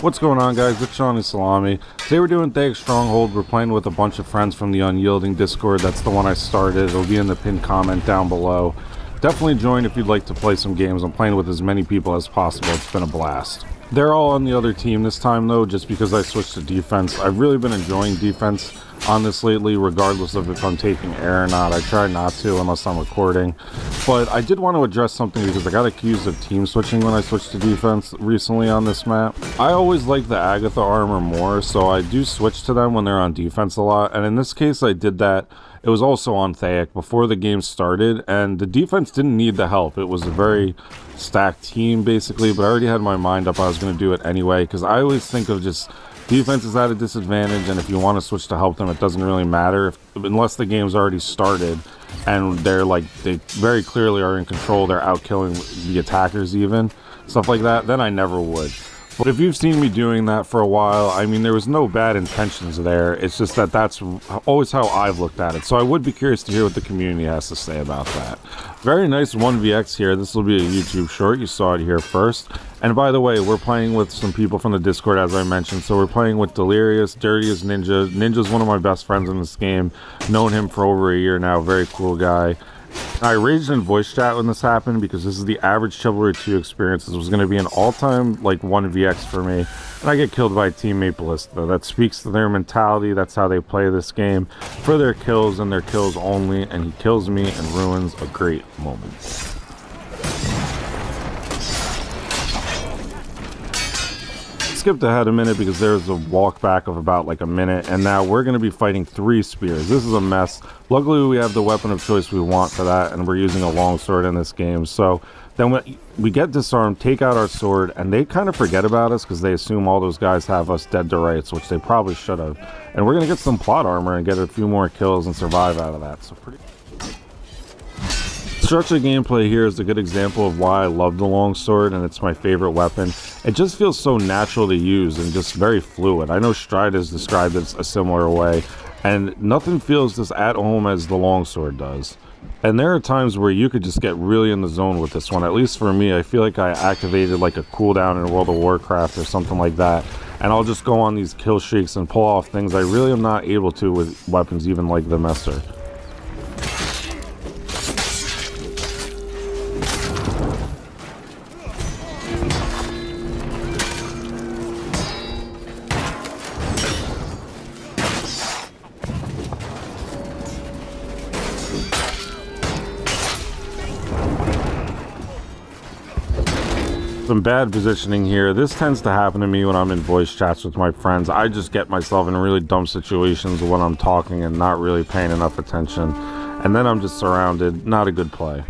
What's going on, guys? It's Shawnee Salami. Today we're doing Thayic Stronghold. We're playing with a bunch of friends from the Unyielding Discord. That's the one I started. It'll be in the pinned comment down below. Definitely join if you'd like to play some games. I'm playing with as many people as possible. It's been a blast. They're all on the other team this time, though, just because I switched to defense. I've really been enjoying defense on this lately, regardless of if I'm taking air or not. I try not to unless I'm recording. But I did want to address something because I got accused of team switching when I switched to defense recently on this map. I always like the Agatha armor more, so I do switch to them when they're on defense a lot. And in this case, I did that. It was also on Thayic before the game started, and the defense didn't need the help. It was a very stacked team, basically, but I already had my mind up. I was going to do it anyway, because I always think of just defense is at a disadvantage, and if you want to switch to help them, it doesn't really matter unless the game's already started and they very clearly are in control. They're out killing the attackers, even stuff like that. Then I never would. But if you've seen me doing that for a while, I mean, there was no bad intentions there. It's just that that's always how I've looked at it. So I would be curious to hear what the community has to say about that. Very nice 1vx here. This will be a YouTube short. You saw it here first. And by the way, we're playing with some people from the Discord, as I mentioned. So we're playing with Delirious, Dirtiest Ninja. Ninja's one of my best friends in this game. Known him for over a year now. Very cool guy. I raged in voice chat when this happened because this is the average Chivalry 2 experience. This was going to be an all-time like 1vx for me, and I get killed by a teammate Ballista. That speaks to their mentality. That's how they play this game, for their kills and their kills only, and he kills me and ruins a great moment. Skipped ahead a minute because there's a walk back of about like a minute, and now we're going to be fighting 3 spears. This is a mess. Luckily we have the weapon of choice we want for that, and we're using a longsword in this game. So then we get disarmed, take out our sword, and they kind of forget about us because they assume all those guys have us dead to rights, which they probably should have. And we're going to get some plot armor and get a few more kills and survive out of that. So pretty structured gameplay here is a good example of why I love the longsword, and it's my favorite weapon. It just feels so natural to use and just very fluid. I know Stride has described it a similar way, and nothing feels as at home as the longsword does. And there are times where you could just get really in the zone with this one. At least for me, I feel like I activated like a cooldown in World of Warcraft or something like that, and I'll just go on these kill streaks and pull off things I really am not able to with weapons even like the Messer. Some bad positioning here. This tends to happen to me when I'm in voice chats with my friends. I just get myself in really dumb situations when I'm talking and not really paying enough attention, and then I'm just surrounded. Not a good play.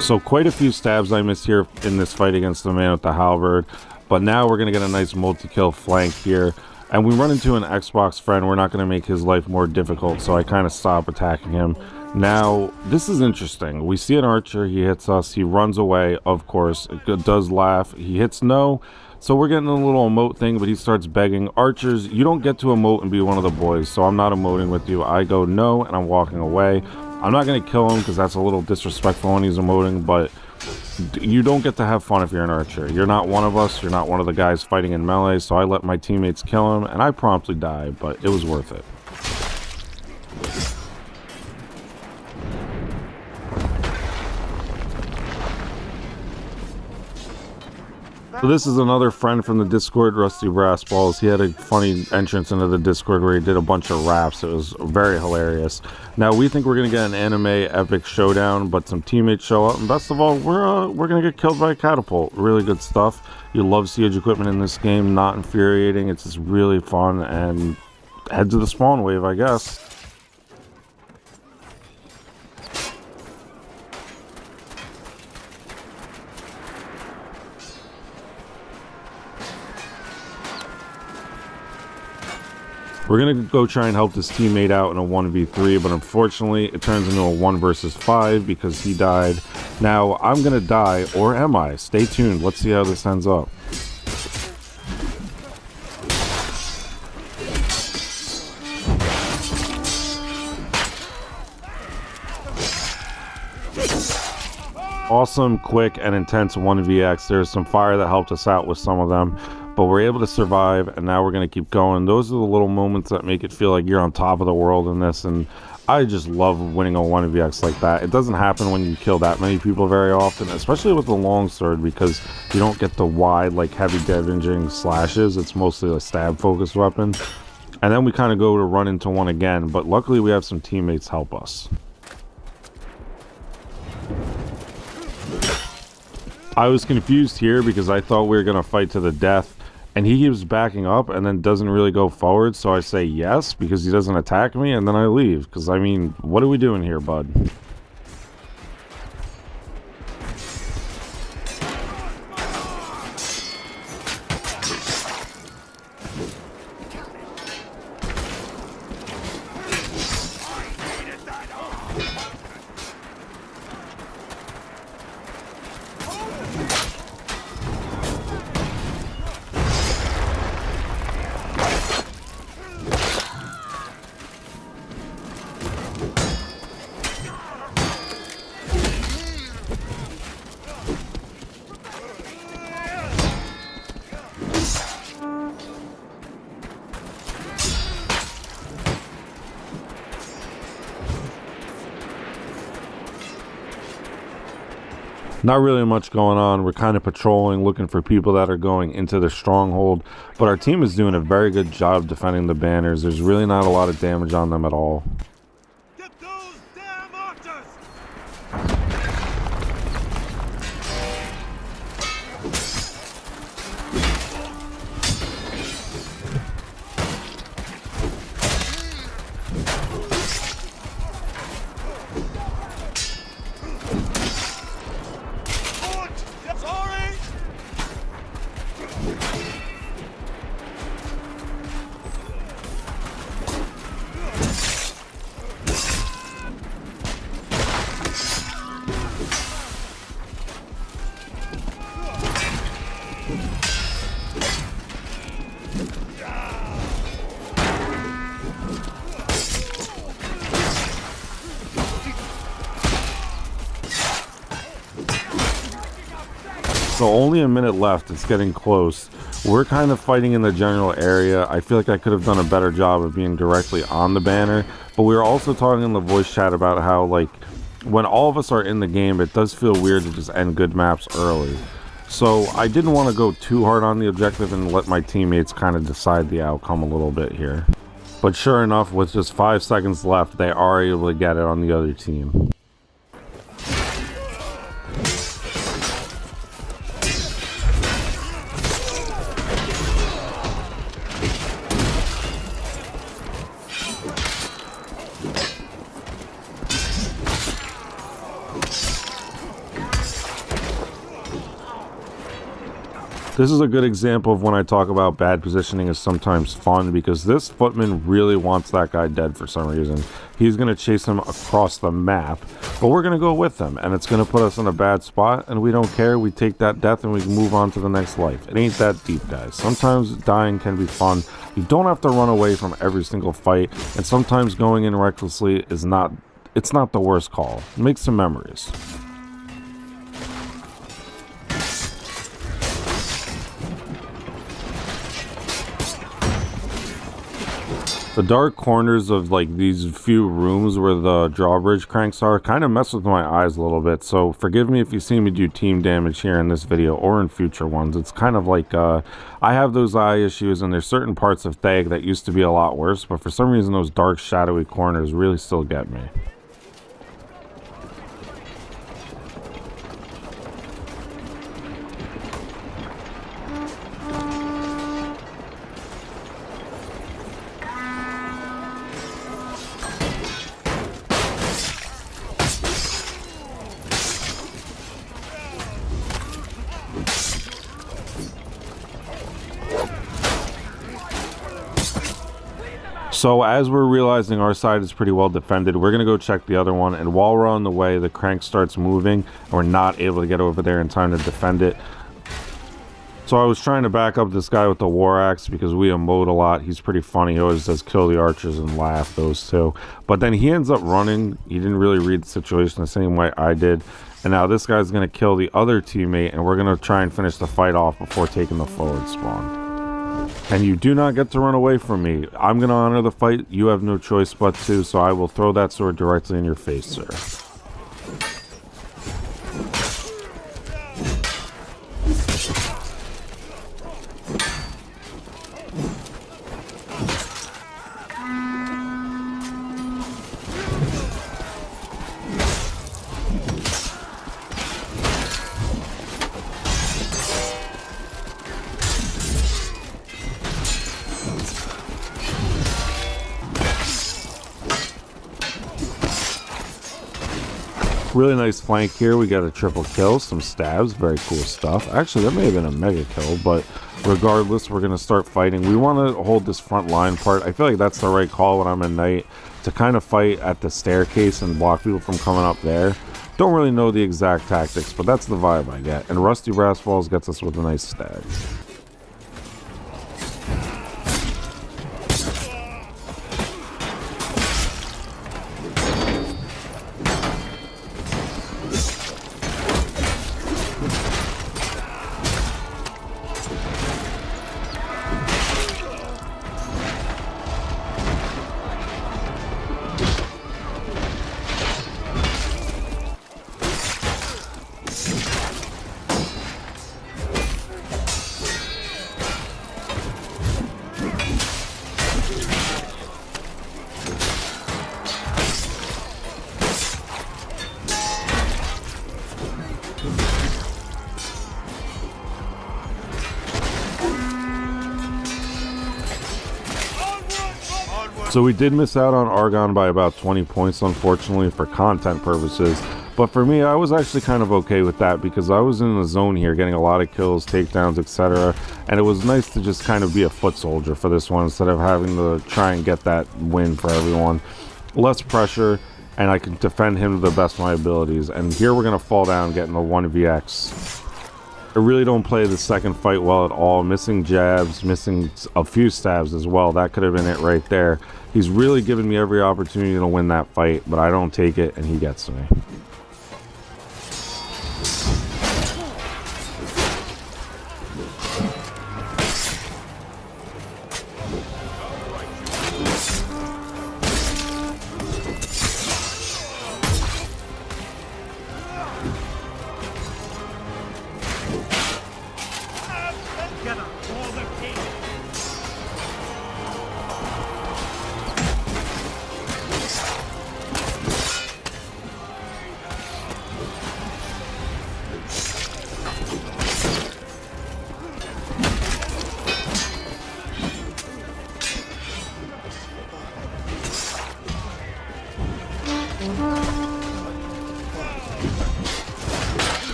So quite a few stabs I missed here in this fight against the man with the halberd, but now we're gonna get a nice multi-kill flank here. And we run into an Xbox friend. We're not going to make his life more difficult, so I kind of stop attacking him. Now, this is interesting. We see an archer. He hits us. He runs away, of course. It does laugh. He hits no. So we're getting a little emote thing, but he starts begging. Archers, you don't get to emote and be one of the boys, so I'm not emoting with you. I go no, and I'm walking away. I'm not going to kill him because that's a little disrespectful when he's emoting, but you don't get to have fun if you're an archer. You're not one of us. You're not one of the guys fighting in melee, so I let my teammates kill him, and I promptly die, but it was worth it. So this is another friend from the Discord, Rusty Brass Balls. He had a funny entrance into the Discord where he did a bunch of raps. It was very hilarious. Now we think we're gonna get an anime epic showdown, but some teammates show up, and best of all, we're gonna get killed by a catapult. Really good stuff. You love siege equipment in this game. Not infuriating. It's just really fun, and head to the spawn wave, I guess. We're going to go try and help this teammate out in a 1v3, but unfortunately it turns into a 1 versus 5 because he died. Now I'm going to die, or am I? Stay tuned. Let's see how this ends up. Awesome, quick, and intense 1vx. There's some fire that helped us out with some of them, but we're able to survive, and now we're going to keep going. Those are the little moments that make it feel like you're on top of the world in this, and I just love winning a 1vx like that. It doesn't happen when you kill that many people very often, especially with the longsword, because you don't get the wide, like, heavy damaging slashes. It's mostly a stab focused weapon. And then we kind of go to run into one again, but luckily we have some teammates help us. I was confused here because I thought we were going to fight to the death, and he keeps backing up and then doesn't really go forward, so I say yes because he doesn't attack me, and then I leave because, I mean, what are we doing here, bud? Not really much going on. We're kind of patrolling, looking for people that are going into the stronghold, but our team is doing a very good job defending the banners. There's really not a lot of damage on them at all. Get those damn archers! Sorry! So only a minute left. It's getting close. We're kind of fighting in the general area. I feel like I could have done a better job of being directly on the banner, but we were also talking in the voice chat about how, like, when all of us are in the game, it does feel weird to just end good maps early. So I didn't want to go too hard on the objective and let my teammates kind of decide the outcome a little bit here. But sure enough, with just 5 seconds left, they are able to get it on the other team. This is a good example of when I talk about bad positioning is sometimes fun, because this footman really wants that guy dead for some reason. He's going to chase him across the map, but we're going to go with him, and it's going to put us in a bad spot, and we don't care. We take that death and we move on to the next life. It ain't that deep, guys. Sometimes dying can be fun. You don't have to run away from every single fight, and sometimes going in recklessly is not, it's not the worst call. Make some memories. The dark corners of, like, these few rooms where the drawbridge cranks are kind of mess with my eyes a little bit, so forgive me if you see me do team damage here in this video or in future ones. It's kind of like, I have those eye issues, and there's certain parts of Thayic that used to be a lot worse, but for some reason those dark shadowy corners really still get me. So as we're realizing our side is pretty well defended, we're going to go check the other one, and while we're on the way, the crank starts moving, and we're not able to get over there in time to defend it. So I was trying to back up this guy with the war axe because we emote a lot. He's pretty funny. He always does kill the archers and laugh, those two. But then he ends up running. He didn't really read the situation the same way I did. And now this guy's going to kill the other teammate, and we're going to try and finish the fight off before taking the forward spawn. And you do not get to run away from me. I'm going to honor the fight. You have no choice but to, so I will throw that sword directly in your face, sir. Really nice flank here. We got a triple kill, some stabs, very cool stuff. Actually, that may have been a mega kill, but regardless, we're going to start fighting. We want to hold this front line part. I feel like that's the right call when I'm a knight, to kind of fight at the staircase and block people from coming up there. Don't really know the exact tactics, but that's the vibe I get. And Rusty Brass Balls gets us with a nice stag. So we did miss out on Argon by about 20 points, unfortunately, for content purposes. But for me, I was actually kind of okay with that because I was in the zone here, getting a lot of kills, takedowns, etc. And it was nice to just kind of be a foot soldier for this one instead of having to try and get that win for everyone. Less pressure, and I can defend him to the best of my abilities. And here we're going to fall down, getting the 1vx. I really don't play the second fight well at all. Missing jabs, missing a few stabs as well. That could have been it right there. He's really given me every opportunity to win that fight, but I don't take it, and he gets me.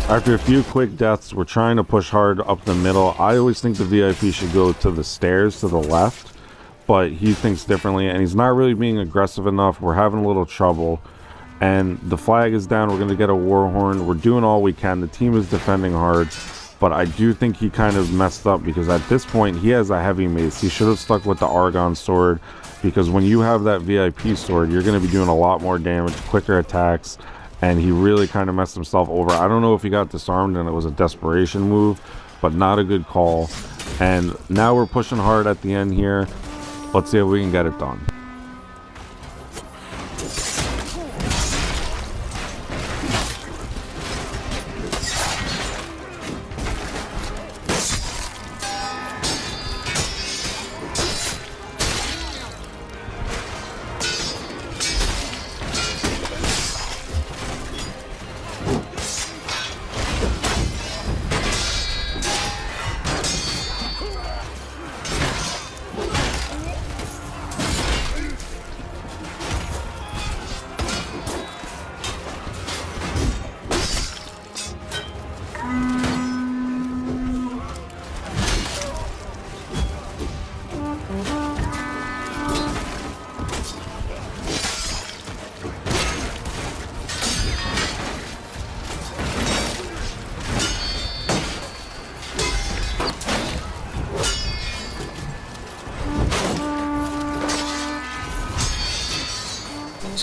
After a few quick deaths, we're trying to push hard up the middle. I always think the VIP should go to the stairs to the left, but he thinks differently, and he's not really being aggressive enough. We're having a little trouble, and the flag is down. We're going to get a war horn. We're doing all we can. The team is defending hard, but I do think he kind of messed up because at this point, he has a heavy mace. He should have stuck with the Argon sword, because when you have that VIP sword, you're going to be doing a lot more damage, quicker attacks, and he really kind of messed himself over. I don't know if he got disarmed and it was a desperation move, but not a good call. And now we're pushing hard at the end here. Let's see if we can get it done.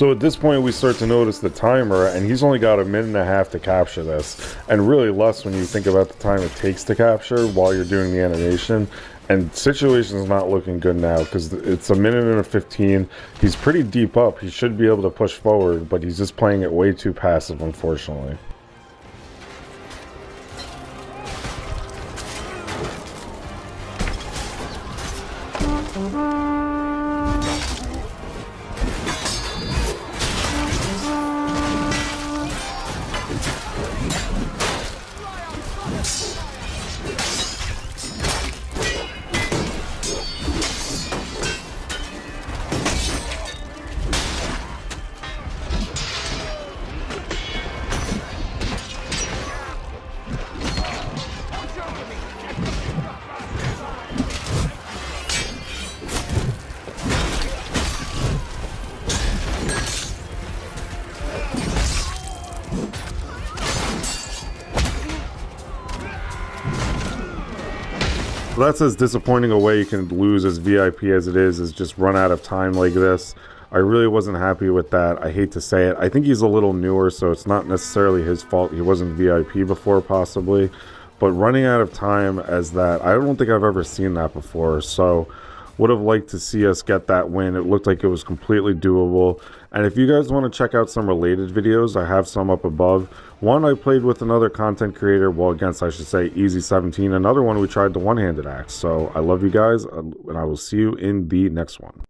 So at this point we start to notice the timer, and he's only got a minute and a half to capture this, and really less when you think about the time it takes to capture while you're doing the animation. And situation's not looking good now because it's a minute and a 15. He's pretty deep up. He should be able to push forward, but he's just playing it way too passive, unfortunately. So that's as disappointing a way you can lose as VIP as it is just run out of time like this. I really wasn't happy with that. I hate to say it. I think he's a little newer, so it's not necessarily his fault. He wasn't VIP before, possibly. But running out of time as that, I don't think I've ever seen that before. So would have liked to see us get that win. It looked like it was completely doable. And if you guys want to check out some related videos, I have some up above. One I played with another content creator, well, against, I should say, Easy17. Another one we tried the one-handed axe. So I love you guys, and I will see you in the next one.